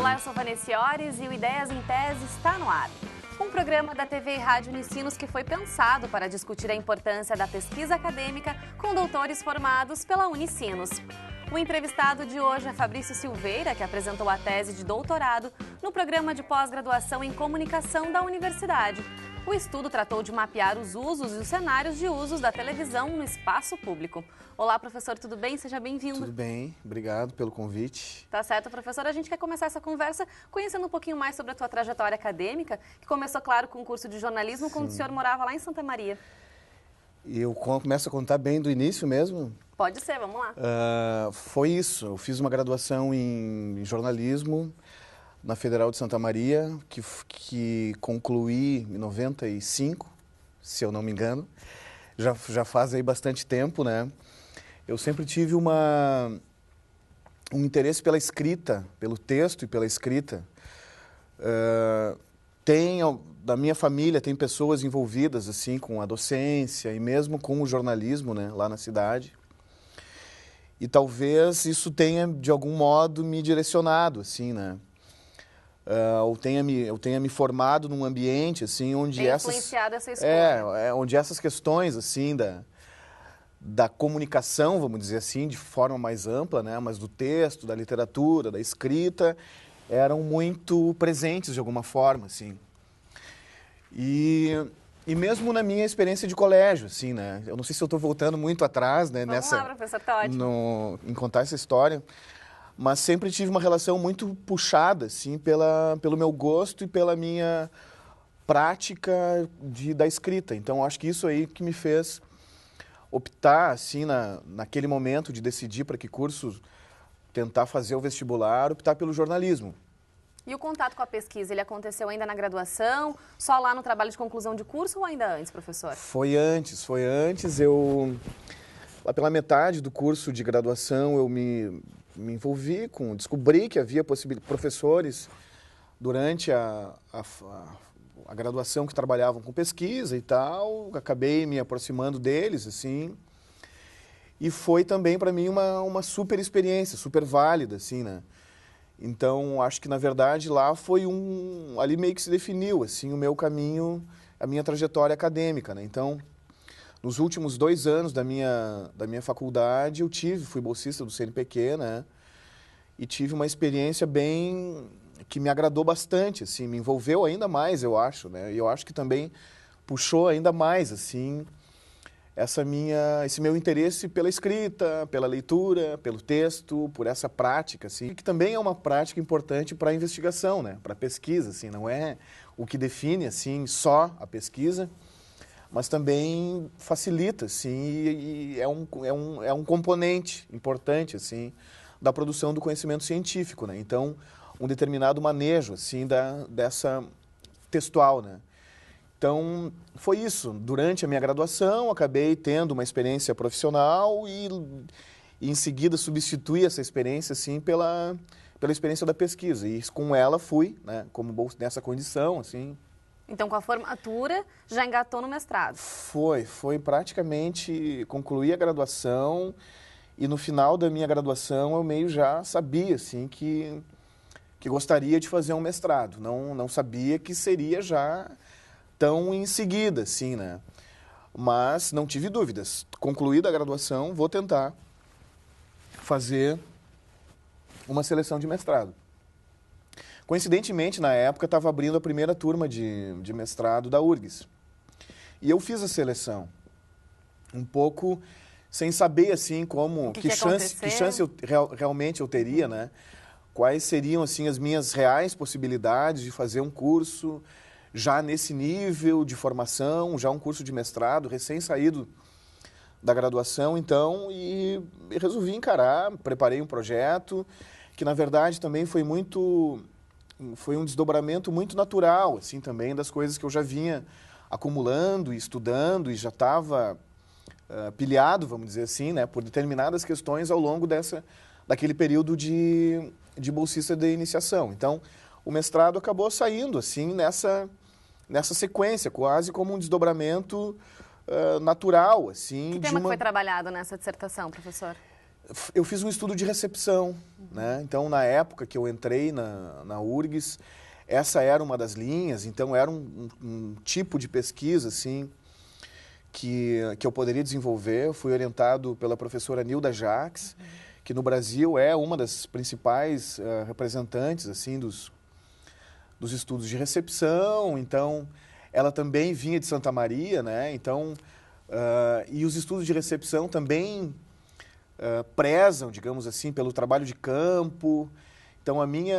Olá, eu sou Vanessa Iores e o Ideias em Tese está no ar. Um programa da TV e Rádio Unicinos que foi pensado para discutir a importância da pesquisa acadêmica com doutores formados pela Unicinos. O entrevistado de hoje é Fabrício Silveira, que apresentou a tese de doutorado no programa de pós-graduação em comunicação da universidade. O estudo tratou de mapear os usos e os cenários de usos da televisão no espaço público. Olá, professor, tudo bem? Seja bem-vindo. Tudo bem, obrigado pelo convite. Tá certo, professor. A gente quer começar essa conversa conhecendo um pouquinho mais sobre a tua trajetória acadêmica, que começou, claro, com o curso de jornalismo, quando o senhor morava lá em Santa Maria. E eu começo a contar bem do início mesmo? Pode ser, vamos lá. Foi isso, eu fiz uma graduação em jornalismo na Federal de Santa Maria, que concluí em 95, se eu não me engano. Já faz aí bastante tempo, né? Eu sempre tive um interesse pela escrita, pelo texto e pela escrita. Da minha família tem pessoas envolvidas assim com a docência e mesmo com o jornalismo, né, lá na cidade. E talvez isso tenha de algum modo me direcionado, assim, né? Eu tenha me formado num ambiente assim onde influenciado essa escolha. Onde essas questões assim da comunicação, vamos dizer assim, de forma mais ampla, né, mas do texto, da literatura, da escrita, eram muito presentes de alguma forma, assim. E mesmo na minha experiência de colégio, assim, né, eu não sei se eu estou voltando muito atrás, né, Vamos lá, professor, tá ótimo. em contar essa história, mas sempre tive uma relação muito puxada, assim, pelo meu gosto e pela minha prática da escrita. Então, acho que isso aí que me fez optar, assim, naquele momento de decidir para que curso tentar fazer o vestibular, optar pelo jornalismo. E o contato com a pesquisa, ele aconteceu ainda na graduação, só lá no trabalho de conclusão de curso ou ainda antes, professor? Foi antes. Lá pela metade do curso de graduação, eu me envolvi descobri que havia professores durante a graduação que trabalhavam com pesquisa e tal, acabei me aproximando deles, assim, e foi também para mim uma super experiência, super válida, assim, né? Então, acho que, na verdade, lá ali meio que se definiu, assim, o meu caminho, a minha trajetória acadêmica, né? Então, nos últimos 2 anos da minha faculdade, fui bolsista do CNPq, né? E tive uma experiência que me agradou bastante, assim, me envolveu ainda mais, eu acho, né? E eu acho que também puxou ainda mais, assim, esse meu interesse pela escrita, pela leitura, pelo texto, por essa prática, assim, que também é uma prática importante para a investigação, né? Para a pesquisa, assim, não é o que define, assim, só a pesquisa, mas também facilita, assim, e é um componente importante, assim, da produção do conhecimento científico, né? Então, um determinado manejo, assim, dessa textual, né? Então, foi isso. Durante a minha graduação, acabei tendo uma experiência profissional e em seguida, substituí essa experiência, assim, pela experiência da pesquisa. E com ela fui, né, nessa condição, assim. Então, com a formatura, já engatou no mestrado? Foi praticamente concluí a graduação e no final da minha graduação eu meio já sabia, assim, que gostaria de fazer um mestrado. Não sabia que seria já tão em seguida, assim, né? Mas não tive dúvidas. Concluída a graduação, vou tentar fazer uma seleção de mestrado. Coincidentemente, na época, estava abrindo a primeira turma de mestrado da URGS. E eu fiz a seleção, um pouco sem saber, assim, que chance realmente eu teria, né? Quais seriam, assim, as minhas reais possibilidades de fazer um curso já nesse nível de formação, já um curso de mestrado, recém-saído da graduação, então, e resolvi encarar, preparei um projeto, que na verdade também foi um desdobramento muito natural, assim, também das coisas que eu já vinha acumulando e estudando e já estava pilhado, vamos dizer assim, né, por determinadas questões ao longo daquele período de bolsista de iniciação. Então, o mestrado acabou saindo, assim, nessa sequência, quase como um desdobramento natural, assim. Que tema que foi trabalhado nessa dissertação, professor? Eu fiz um estudo de recepção, né? Então, na época que eu entrei na URGS, essa era uma das linhas, então era um tipo de pesquisa, assim, que eu poderia desenvolver. Eu fui orientado pela professora Nilda Jacques, que no Brasil é uma das principais representantes, assim, dos estudos de recepção. Então, ela também vinha de Santa Maria, né? Então, e os estudos de recepção também prezam, digamos assim, pelo trabalho de campo. Então, a minha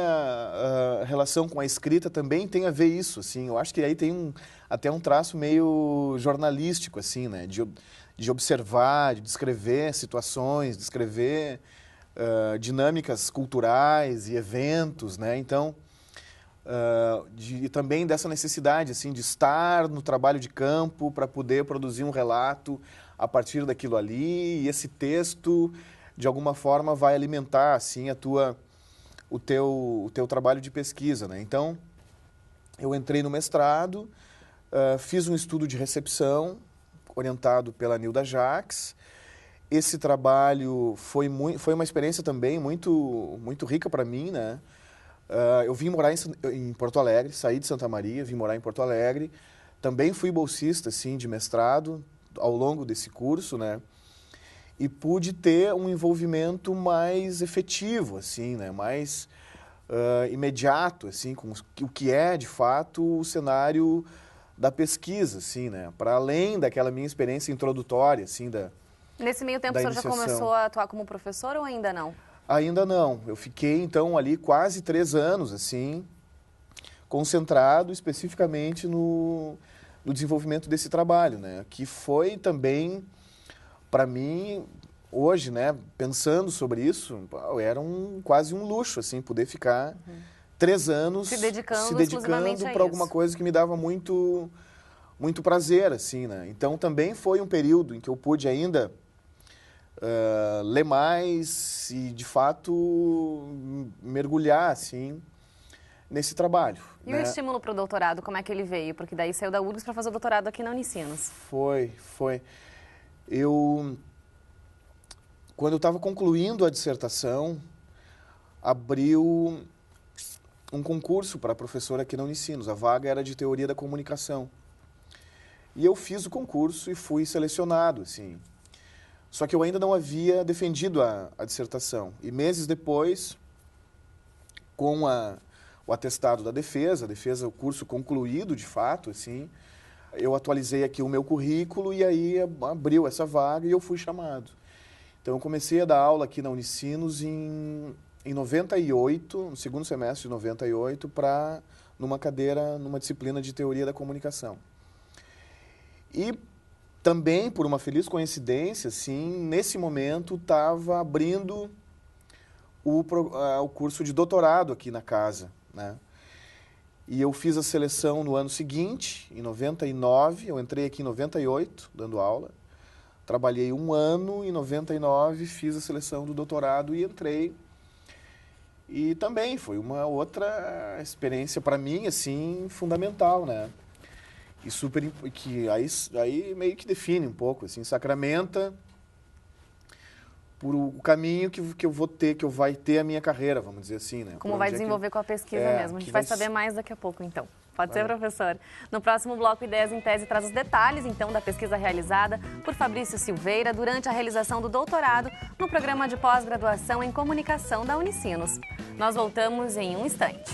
relação com a escrita também tem a ver isso, assim. Eu acho que aí tem até um traço meio jornalístico, assim, né? De observar, de descrever situações, descrever dinâmicas culturais e eventos, né? Então, também dessa necessidade, assim, de estar no trabalho de campo para poder produzir um relato a partir daquilo ali, e esse texto, de alguma forma, vai alimentar, assim, o teu trabalho de pesquisa, né? Então, eu entrei no mestrado, fiz um estudo de recepção, orientado pela Nilda Jacques. Esse trabalho foi uma experiência também muito, muito rica para mim, né? Eu vim morar em Porto Alegre, saí de Santa Maria, vim morar em Porto Alegre. Também fui bolsista, assim, de mestrado ao longo desse curso, né? E pude ter um envolvimento mais efetivo, assim, né? Mais imediato, assim, com o que é, de fato, o cenário da pesquisa, assim, né? Para além daquela minha experiência introdutória, assim, Nesse meio tempo, o senhor já começou a atuar como professor ou ainda não? Ainda não. Eu fiquei, então, ali quase 3 anos, assim, concentrado especificamente no desenvolvimento desse trabalho, né? Que foi também, para mim, hoje, né, pensando sobre isso, era quase um luxo, assim, poder ficar 3 anos se dedicando para alguma coisa que me dava muito, muito prazer, assim, né? Então, também foi um período em que eu pude ainda ler mais e, de fato, mergulhar, assim, nesse trabalho. E o estímulo para o doutorado, como é que ele veio? Porque daí saiu da URGS para fazer o doutorado aqui na Unicinos. Foi. Quando eu estava concluindo a dissertação, abriu um concurso para professor aqui na Unicinos. A vaga era de Teoria da Comunicação. E eu fiz o concurso e fui selecionado, assim. Só que eu ainda não havia defendido a dissertação. E meses depois, com o atestado da defesa, o curso concluído de fato, assim, eu atualizei aqui o meu currículo e aí abriu essa vaga e eu fui chamado. Então, eu comecei a dar aula aqui na Unicinos em 98, no segundo semestre de 98, numa disciplina de Teoria da Comunicação. E também, por uma feliz coincidência, assim, nesse momento estava abrindo o curso de doutorado aqui na casa, né? E eu fiz a seleção no ano seguinte, em 99, eu entrei aqui em 98, dando aula. Trabalhei 1 ano, em 99 fiz a seleção do doutorado e entrei. E também foi uma outra experiência para mim, assim, fundamental, né? E que aí meio que define um pouco, assim, sacramenta por o caminho que eu vou ter, que eu vai ter a minha carreira, vamos dizer assim, né? Como vai desenvolver com a pesquisa mesmo. A gente vai saber mais daqui a pouco, então. Pode ser, professor. No próximo bloco, Ideias em Tese traz os detalhes, então, da pesquisa realizada por Fabrício Silveira durante a realização do doutorado no programa de pós-graduação em comunicação da Unicinos. Nós voltamos em um instante.